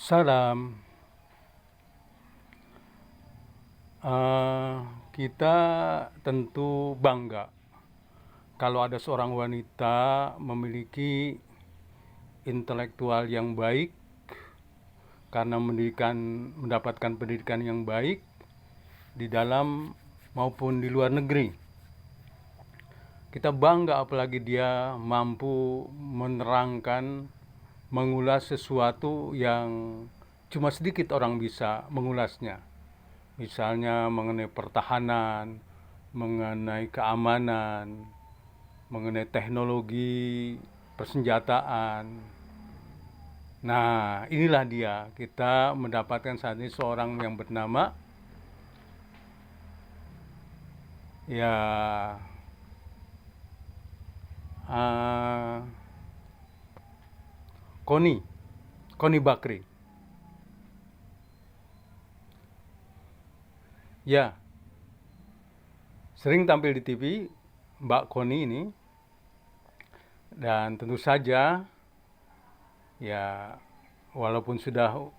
Salam. Eh, kita tentu bangga kalau ada seorang wanita memiliki intelektual yang baik karena mendapatkan pendidikan yang baik di dalam maupun di luar negeri. Kita bangga apalagi dia mampu menerangkan, mengulas sesuatu yang cuma sedikit orang bisa mengulasnya. Misalnya mengenai pertahanan, mengenai keamanan, mengenai teknologi persenjataan. Nah, inilah dia. Kita mendapatkan saat ini seorang yang bernama ya Koni Bakri. Ya, sering tampil di TV Mbak Koni ini, dan tentu saja ya walaupun sudah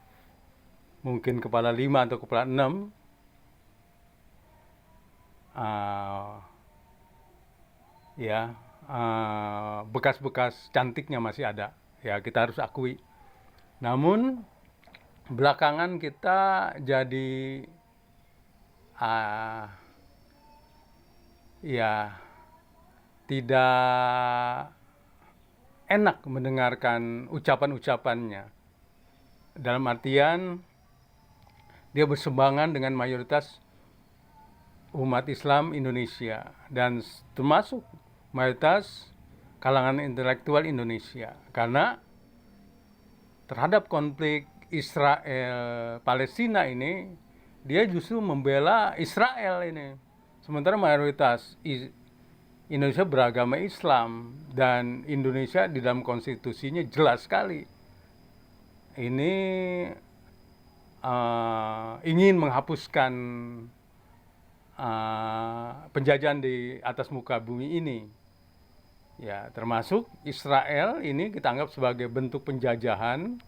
mungkin kepala 5 atau kepala 6, bekas-bekas cantiknya masih ada. Ya, kita harus akui. Namun belakangan kita jadi tidak enak mendengarkan ucapan-ucapannya. Dalam artian dia berseberangan dengan mayoritas umat Islam Indonesia dan termasuk mayoritas kalangan intelektual Indonesia, karena terhadap konflik Israel Palestina ini dia justru membela Israel ini, sementara mayoritas Indonesia beragama Islam, dan Indonesia di dalam konstitusinya jelas sekali ini ingin menghapuskan penjajahan di atas muka bumi ini. Ya, termasuk Israel ini kita anggap sebagai bentuk penjajahan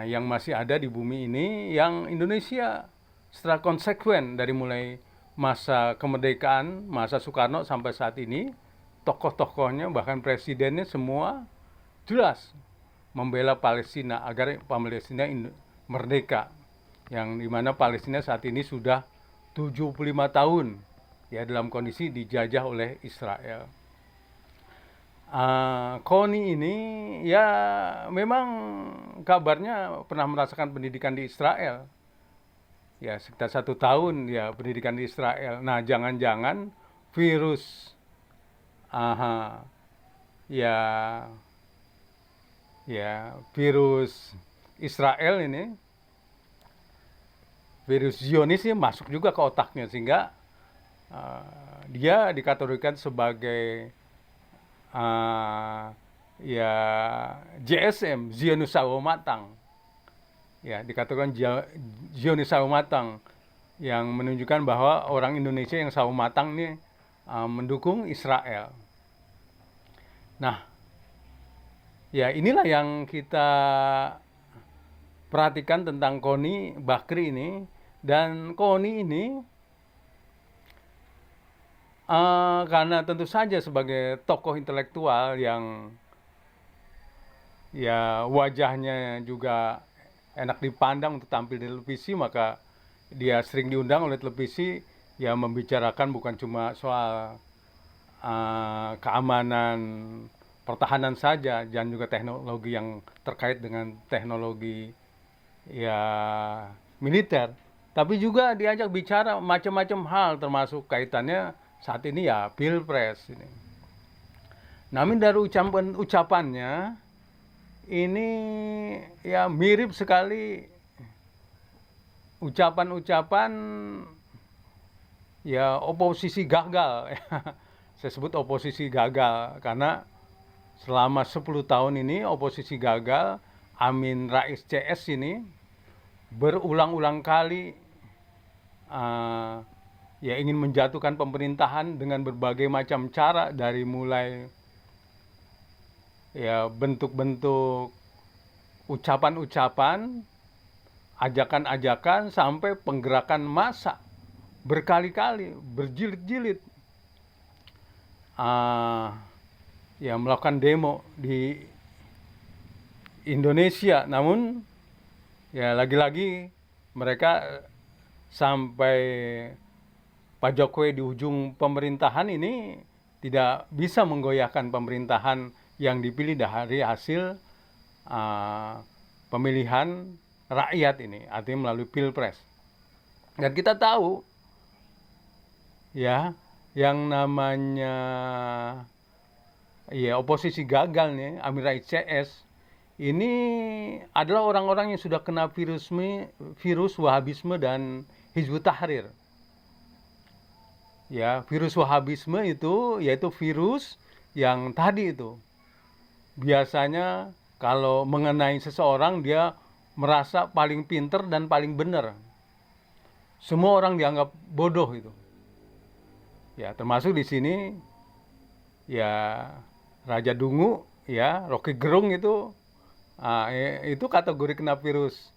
yang masih ada di bumi ini, yang Indonesia secara konsekuen dari mulai masa kemerdekaan, masa Soekarno sampai saat ini, tokoh-tokohnya bahkan presidennya semua jelas membela Palestina agar Palestina merdeka, yang dimana Palestina saat ini sudah 75 tahun ya dalam kondisi dijajah oleh Israel. Koni ini ya memang kabarnya pernah merasakan pendidikan di Israel. Ya, sekitar 1 tahun ya pendidikan di Israel. Nah, jangan-jangan virus ya virus Israel ini, virus Zionis ini masuk juga ke otaknya, sehingga dia dikategorikan sebagai JSM, Zionis sawo matang. Ya, dikatakan Zionis sawo matang, yang menunjukkan bahwa orang Indonesia yang sawo matang ini mendukung Israel. Nah, ya inilah yang kita perhatikan tentang Koni Bakri ini. Dan Koni ini karena tentu saja sebagai tokoh intelektual yang ya wajahnya juga enak dipandang untuk tampil di televisi, maka dia sering diundang oleh televisi ya membicarakan bukan cuma soal keamanan pertahanan saja, dan juga teknologi yang terkait dengan teknologi ya militer, tapi juga diajak bicara macam-macam hal, termasuk kaitannya saat ini ya Pilpres ini. Namun dari ucapannya ini ya mirip sekali ucapan-ucapan ya oposisi gagal. Saya sebut oposisi gagal karena selama 10 tahun ini oposisi gagal. Amin Rais CS ini berulang-ulang kali ya ingin menjatuhkan pemerintahan dengan berbagai macam cara, dari mulai ya bentuk-bentuk ucapan-ucapan, ajakan-ajakan, sampai penggerakan massa berkali-kali, berjilid-jilid, ya melakukan demo di Indonesia. Namun ya lagi-lagi mereka sampai Pak Jokowi di ujung pemerintahan ini tidak bisa menggoyahkan pemerintahan yang dipilih dari hasil pemilihan rakyat ini, artinya melalui pilpres. Dan kita tahu ya, yang namanya ya oposisi gagal nih, Amin Rais CS ini adalah orang-orang yang sudah kena virus Wahabisme dan Hizbut Tahrir. Ya, virus Wahabisme itu yaitu virus yang tadi itu biasanya kalau mengenai seseorang dia merasa paling pinter dan paling benar. Semua orang dianggap bodoh itu. Ya, termasuk di sini ya Raja Dungu, ya Rocky Gerung itu kategori kena virus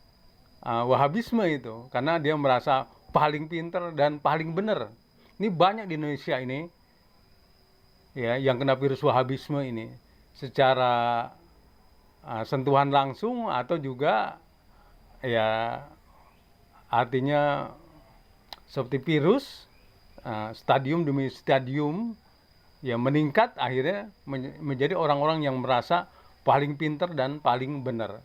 Wahabisme itu, karena dia merasa paling pinter dan paling benar. Ini banyak di Indonesia ini ya yang kena virus Wahabisme ini secara sentuhan langsung atau juga ya artinya seperti virus stadium demi stadium ya meningkat, akhirnya menjadi orang-orang yang merasa paling pinter dan paling benar.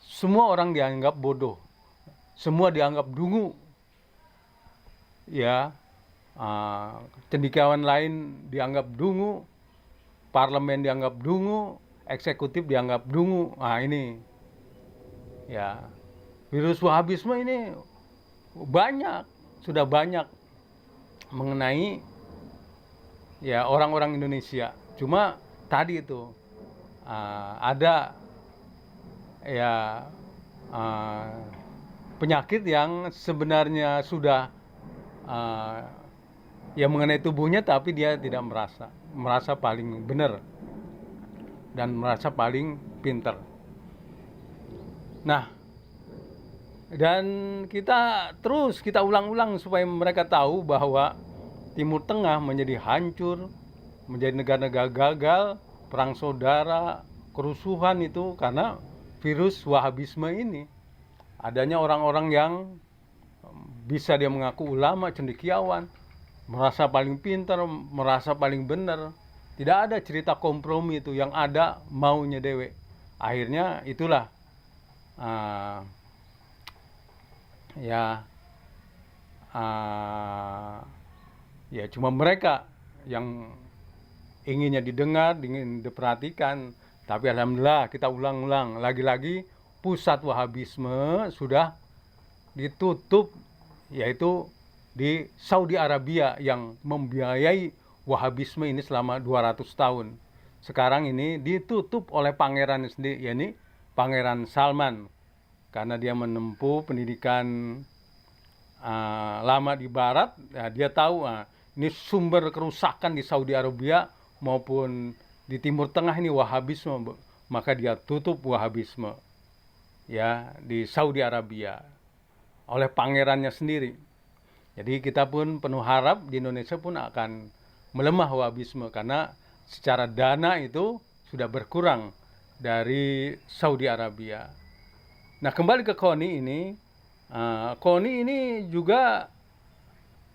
Semua orang dianggap bodoh, semua dianggap dungu. Ya, cendekiawan lain dianggap dungu, parlemen dianggap dungu, eksekutif dianggap dungu. Nah ini, ya virus Wahabisme ini sudah banyak mengenai ya orang-orang Indonesia. Cuma tadi itu ada ya penyakit yang sebenarnya sudah ya mengenai tubuhnya, tapi dia tidak merasa paling benar dan merasa paling pintar. Nah, dan kita ulang-ulang supaya mereka tahu bahwa Timur Tengah menjadi hancur, menjadi negara-negara gagal, perang saudara, kerusuhan itu karena virus Wahabisme ini. Adanya orang-orang yang bisa dia mengaku ulama, cendekiawan, merasa paling pintar, merasa paling benar. Tidak ada cerita kompromi itu, yang ada maunya dewe. Akhirnya itulah ya cuma mereka yang inginnya didengar, ingin diperhatikan. Tapi alhamdulillah kita ulang-ulang lagi-lagi pusat Wahabisme sudah ditutup, yaitu di Saudi Arabia yang membiayai Wahabisme ini selama 200 tahun. Sekarang ini ditutup oleh pangeran sendiri, yakni Pangeran Salman, karena dia menempuh pendidikan lama di Barat. Ya, dia tahu ini sumber kerusakan di Saudi Arabia maupun di Timur Tengah ini Wahabisme, maka dia tutup Wahabisme ya di Saudi Arabia oleh pangerannya sendiri. Jadi kita pun penuh harap di Indonesia pun akan melemah Wahabisme, karena secara dana itu sudah berkurang dari Saudi Arabia. Nah, kembali ke KONI ini, KONI ini juga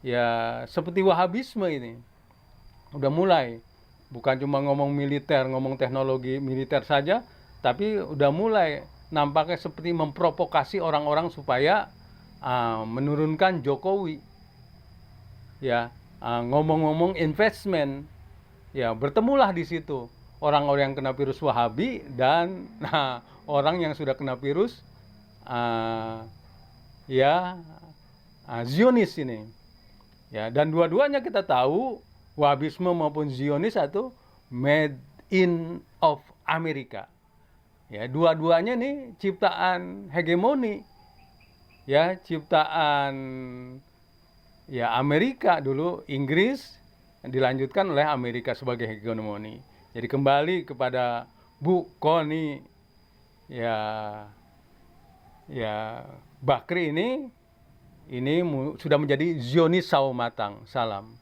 ya seperti Wahabisme ini udah mulai. Bukan cuma ngomong militer, ngomong teknologi militer saja, tapi udah mulai nampaknya seperti memprovokasi orang-orang supaya menurunkan Jokowi. Ya, ngomong-ngomong investment, ya bertemulah di situ orang-orang yang kena virus Wahabi dan orang yang sudah kena virus Zionis ini. Ya, dan dua-duanya kita tahu Wahabisme maupun Zionis itu made in of Amerika. Ya, dua-duanya nih ciptaan hegemoni. Ya, ciptaan ya Amerika dulu, Inggris, dilanjutkan oleh Amerika sebagai hegemoni. Jadi kembali kepada Bu KONI Ya, ya Bakri ini sudah menjadi Zionis sawo matang. Salam.